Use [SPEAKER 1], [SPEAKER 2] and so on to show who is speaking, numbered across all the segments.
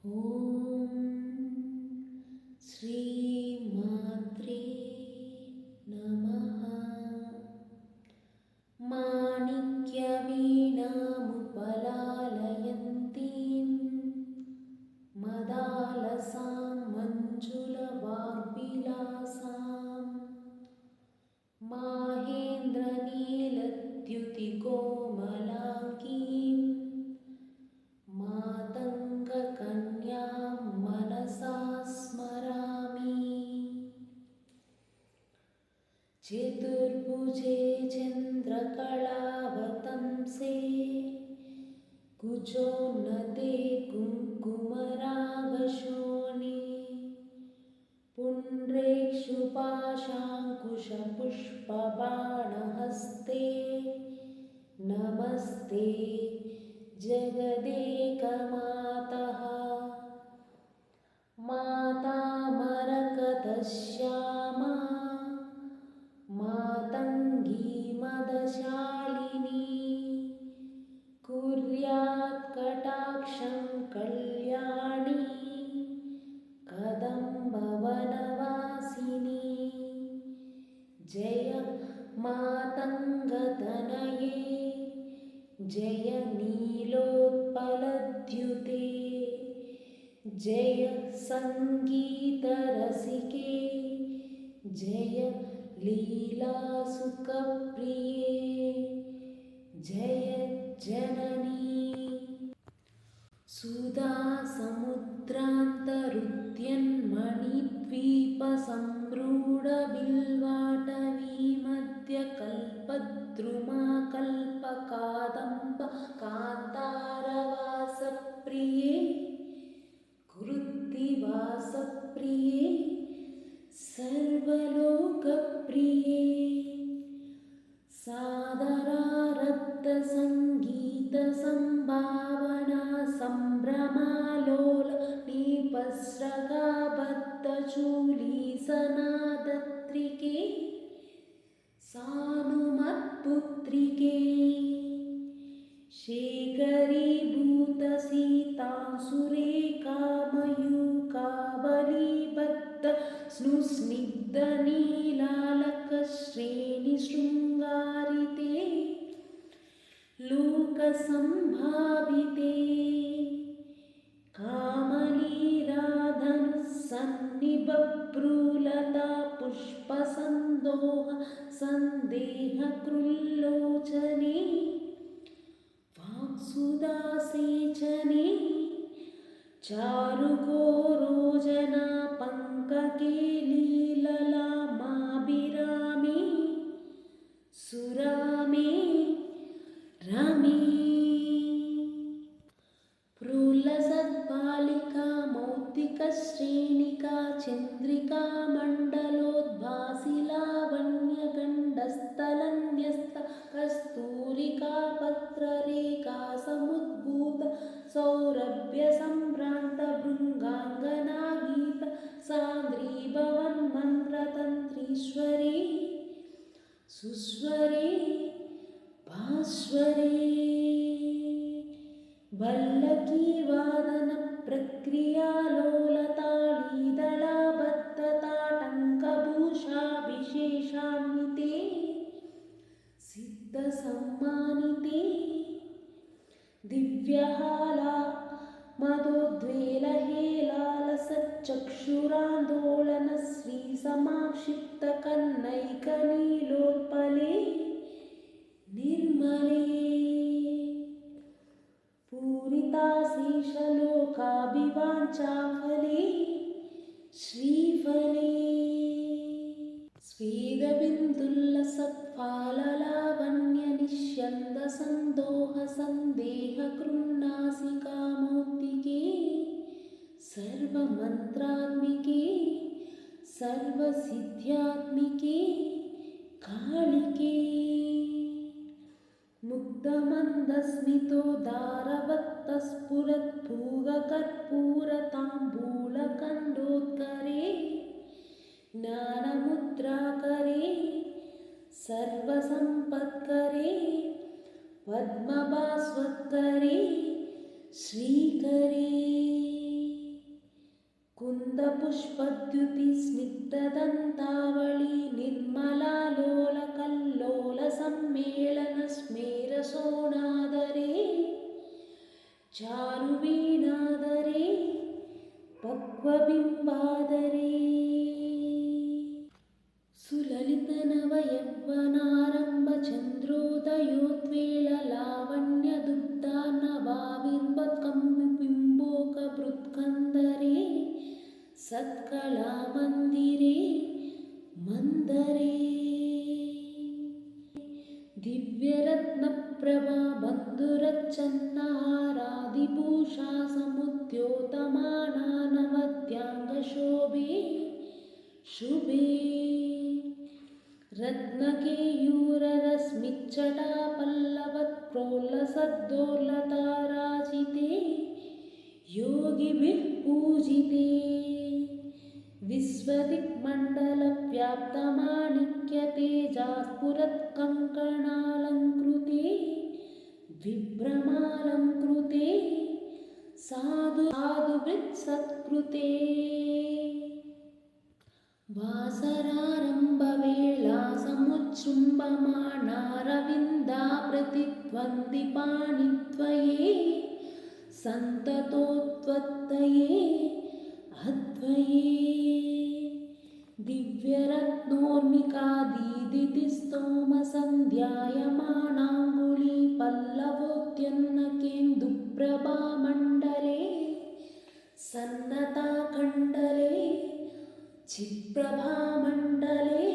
[SPEAKER 1] ॐ श्रीमात्रे नमः। माणिक्यवीणामुपलालयन्तीं मदालसां मञ्जुलवाग्विलासां माहेन्द्रनीलद्युतिकोमलाङ्गीं मातङ्गकन्यां मनसा स्मरामि। चतुर्भुजे चन्द्रकलावतंसे कुजोन्नते कुङ्कुमरागशोणे पुण्ड्रेक्षुपाशाङ्कुशपुष्पबाणहस्ते नमस्ते जगदेकमातः। माता मरकतश्यामा मातङ्गी मदशालिनी कुर्यात् कटाक्षं कल्याणी कदम्बवनवासिनी। जय मातङ्गतनये जय नीलोत्पलद्युते जय सङ्गीतरसिके जय लीलासुखप्रिये जय जननी। सुधासमुद्रान्तरुद्यन्मणिद्वीपसंरूढबिल्वाटवीमध्यकल्पद्रुमाकल्पकादम्ब कान्तारवासप्रिये कृत्तिवासप्रिये सर्वलोकप्रिये सादरारब्धसङ्गीतसम्भावना सम्भ्रमालोल नीपस्रगाबद्धचूलीसनादत्रिके सानुमत्पुत्रिके शेखरीभूतसीतांशुरेखामयूखाबलीबद्ध स्नुस्निग्धनीलालकश्रेणिशृङ्गारिते लोकसम्भाविते कामलीराधनुस्सन्निबभ्रूलता पुष्पसन्दोह सन्देहकृल्लोचने वाक्सुधासेचने चारुगोरोजना पङ्कगे लीललामाभिरामे सुरामे रमे। प्रोल्लसद्बालिका मौक्तिकश्रेणिका चन्द्रिका मण्डलोद्भासि लावण्यगण्डस्थलन्यस्ता कस्तूरिका पत्ररेखा समुद्भूत सौरभ्यसम्भ्रान्त भृङ्गाङ्गना गीत सान्द्री भवन्मन्त्रतन्त्रीश्वरे सुस्वरे भास्वरे वल्लकीवादन प्रक्रियालोलताळीदलाबद्धताटङ्कभूषा विशेषान्विते सिद्धसम्मानिते दिव्यहाला मदोद्वेलहेलालसच्चक्षुरान्दोलन श्रीसमाक्षिप्तकन्नैकनीलोत्पले निर्मले पूरिताशेषलोकाभिवाञ्छाफले श्रीफले स्वेदबिन्दुल्लसत्फाललावण्यनिष्यन्दसन्दोहसन्देहकृन्नासिकामौक्तिके सर्वमन्त्रात्मिके सर्वसिद्ध्यात्मिके कालिके मुग्धमन्दस्मितोदारवत्तस्फुरद्भूगकर्पूरताम्बूलकण्डोत्करे ज्ञानमुद्राकरे सर्वसम्पत्करे पद्मभास्वत्करे श्रीकरे कुन्दपुष्पद्युतिस्निग्धदन्तावळी निर्मलालोलकल्लोलसम्मेलनस्मेरसोणादरे चारुवीणादरे पक्वबिम्बादरे सुललितनवयौवनारम्भचन्द्रोदयोद्वेललावण्यदुग्धार्णवाविर्भत्कम्बिम्बोकबृत्कन्दरे सत्कलामन्दिरे मन्दरे दिव्यरत्नप्रभा बन्धुरच्चन्नहारादिभूषा समुद्योतमाना नवद्याङ्गशोभे शुभे रत्नकेयूररश्मिच्चटापल्लवत्प्रोल्लसद्दोर्लताराजिते योगिभिः पूजिते विश्वदिक्मण्डलव्याप्तमाणिक्यतेजास्फुरत्कङ्कणालङ्कृते विभ्रमालङ्कृते साधुभित्सत्कृते वासरारम्भवेळा समुच्छृम्बमाणारविन्दा प्रतिद्वन्द्विपाणिद्वये सन्ततोत्वत्तये अद्वये दिव्यरत्नोर्मिकादीदितिस्तोमसन्ध्यायमानाङ्गुलीपल्लवोद्यन्नकेन्दुप्रभामण्डले सन्नताकण्डले चित्प्रभामण्डले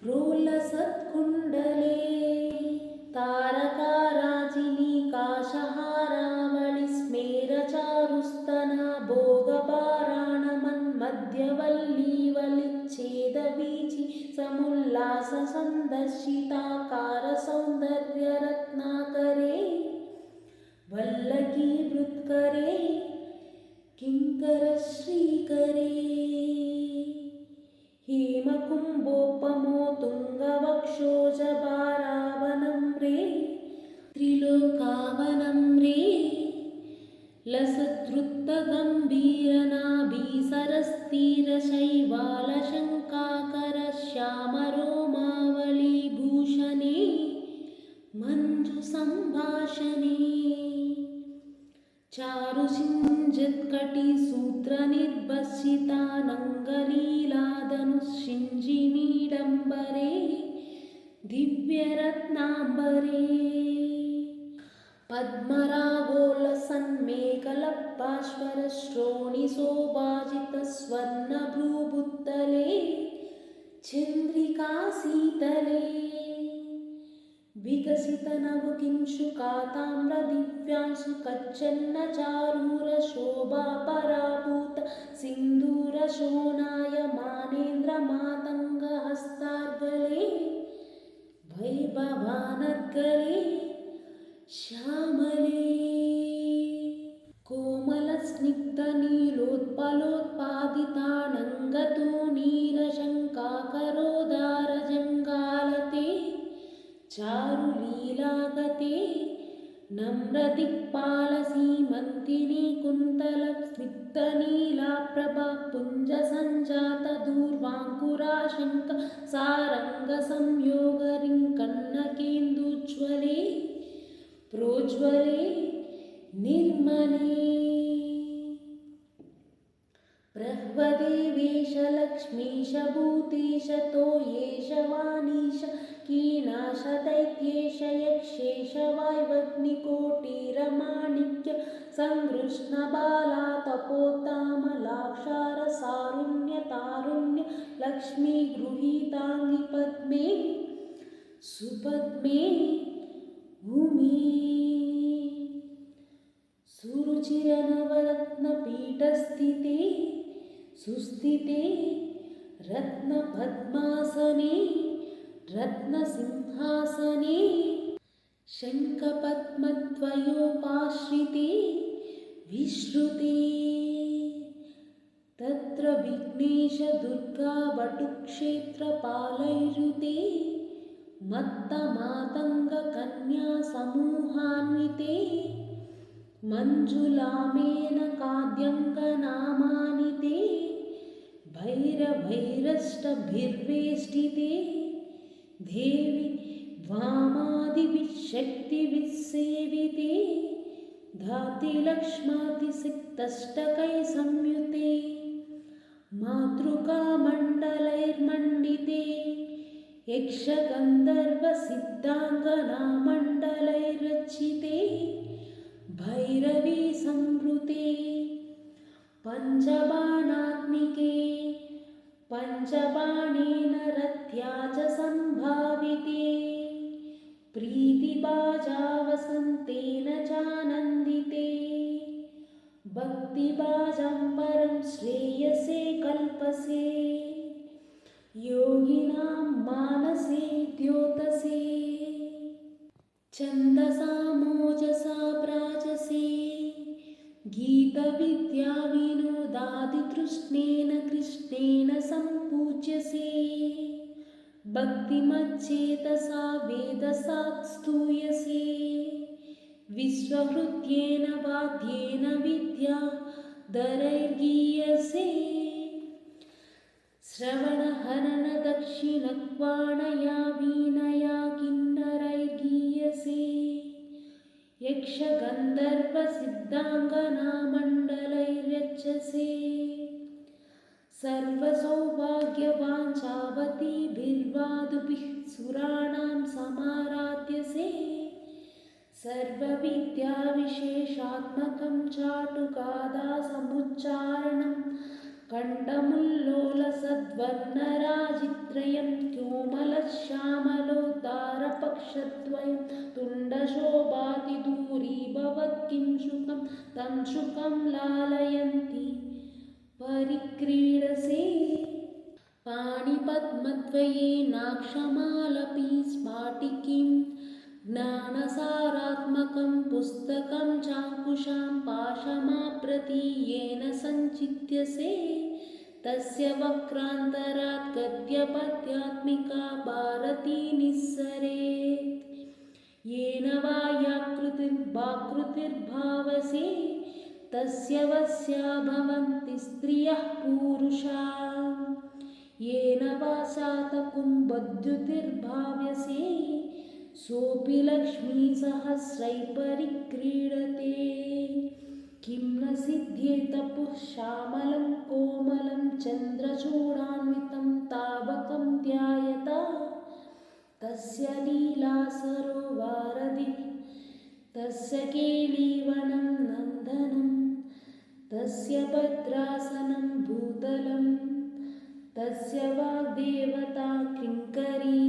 [SPEAKER 1] प्रोल्लसत्कुण्डले तारकाराजिनीकाशहारावळिस्मेरचारुस्तना भोगपाराणमन्मध्यवल्लीवलिच्छेदवीचि समुल्लाससन्दर्शिताकारसौन्दर्यरत्नाकरे वल्लकीवृत्करे किङ्करश्रीकरे हेमकुम्भोपमोतुङ्गवक्षोजभारावनम्रे त्रिलोकावनम्रे लसद्रुक्तगम्भीरनाभीसरस्थिरशैवालशङ्काकरश्यामरोमावलीभूषणे मञ्जुसम्भाषणे चारुसिञ्जित्कटिसूत्रनिर्भसितानङ्गलीलाधनुःशिञ्जिनीडम्बरे दिव्यरत्नाम्बरे पद्मरागोलसन्मेखलपाश्वरश्रोणिशोभाजितस्वर्णभ्रूभुत्तले चन्द्रिकाशीतले विकसितनवकिंशुकाताम्रदिव्यांशु कच्छन्नचारूरशोभापराभूत सिन्दूरशोणायमानेन्द्रमातङ्गहस्तार्गले वैभवानर्गले श्यामले कोमलस्निग्धनीलोत्पलोत्पादितानङ्गतो नीरशङ्काकरोदारजङ्गालते चारुलीलागते नम्रदिक्पालसीमन्तिनी कुन्तलस्निग्धनीलाप्रभा पुञ्जसञ्जातदूर्वाङ्कुराशङ्क सारङ्गसंयोगरिङ्कन्नकेन्दुज्ज्वले प्रोज्वले निर्मले प्रह्वदेवेश लक्ष्मीश भूतेश तोयेश वाणीश कीनाश दैत्येश यक्षेश वाय्वग्निकोटिरमाणिक्य सङ्गृष्णबाला तपोतामलाक्षारसारुण्यतारुण्य लक्ष्मी गृहीताङ्गि पद्मे सुपद्मे भूमि सुरुचिरनवरत्नपीठस्थिते सुस्थिते रत्नपद्मासने रत्नसिंहासने शङ्खपद्मद्वयोपाश्रिते विश्रुते तत्र विघ्नेशदुर्गावटुक्षेत्रपालैरुते मत्तमातङ्गकन्यासमूहान्विते मञ्जुलामेनकाद्यङ्गनामानिते सर्वैर्वेष्टिते देवी वामादिभिः शक्तिभिः सेविते धातिलक्ष्मातिसिक्तष्टकैः संयुते मातृकामण्डलैर्मण्डिते यक्षगन्धर्वसिद्धाङ्गनामण्डलैरचिते भैरवी संवृते पञ्चबाणात्मिके पञ्चबाणेन रथ्या च सम्भाविते प्रीतिबाजावसन्तेन चानन्दिते भक्तिबाजं परं श्रेयसे कल्पसे योगिनां मानसे द्योतसे छन्दसा मोजसा प्राजसे गीतविद्याविनोदादितृष्णेन कृष्णेन सम्पूज्यसे भक्तिमच्चेतसा वेदसात् स्तूयसे विश्वहृद्येन वाद्येन विद्याधरैर्गीयसे श्रवणहननदक्षिणक्वाणया वीणया किन्नरैर्गीयसे यक्षगन्धर्वसिद्धाङ्गनामण्डलैर्यच्छसे सर्वसौभाग्यवाञ्छावतीभिर्वादुभिः सुराणां समाराध्यसे सर्वविद्याविशेषात्मकं चाटुकादासमुच्चारणं कण्ठमुल्लोलसद्वर्णराजित्रयं कोमलश्यामलोद्धारपक्षद्वयं तुण्डशोभातिदूरीभवत्किं शुकं तं शुकं लालयन्ती परिक्रीडसे पाणिपद्मद्वयेनाक्षमालपि स्फाटिकीं ज्ञानसारात्मकं पुस्तकं चाङ्कुशां पाशमाप्रति येन सञ्चित्यसे तस्य वक्रान्तरात् गद्यपद्यात्मिका भारती निस्सरेत् येन वायाकृतिर्भाकृतिर्भावसे तस्य वश्या भवन्ति स्त्रियः पूरुषा येन वा शातकुम्भद्युतिर्भाव्यसे सोऽपि लक्ष्मीसहस्रैः परिक्रीडते किं न सिद्ध्येत पुः श्यामलं कोमलं चन्द्रचूडान्वितं तावकं ध्यायता तस्य लीलासरोवारधि तस्य केलीवनं नन्दनं तस्य भद्रासनं भूतलं तस्य वाग्देवता किङ्करी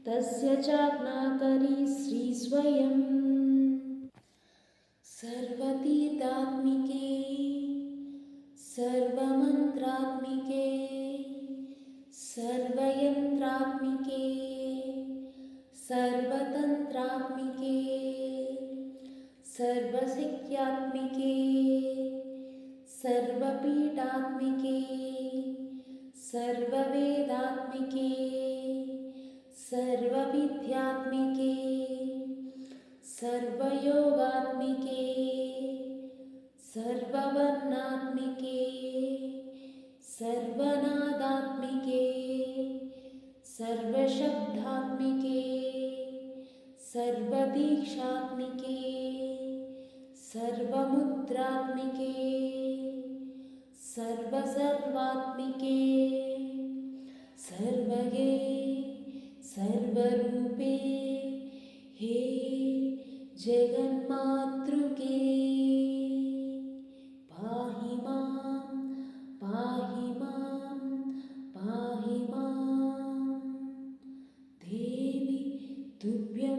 [SPEAKER 1] तस्य चाज्ञाकरी श्रीस्वयं सर्वतीर्थात्मिके सर्वमन्त्रात्मिके सर्वयन्त्रात्मिके सर्वतन्त्रात्मिके सर्वशक्त्यात्मिके सर्वपीठात्मिके सर्ववेदात्मिके सर्वविद्यात्मिके सर्वयोगात्मिके सर्ववर्णात्मिके सर्वनादात्मिके सर्वशब्दात्मिके सर्वदीक्षात्मिके सर्वमुद्रात्मिके सर्वसर्वात्मिके सर्वगे सर्वरूपे हे जगन्मातृके पाहि मां पाहि मां पाहि मां देवी तुभ्यं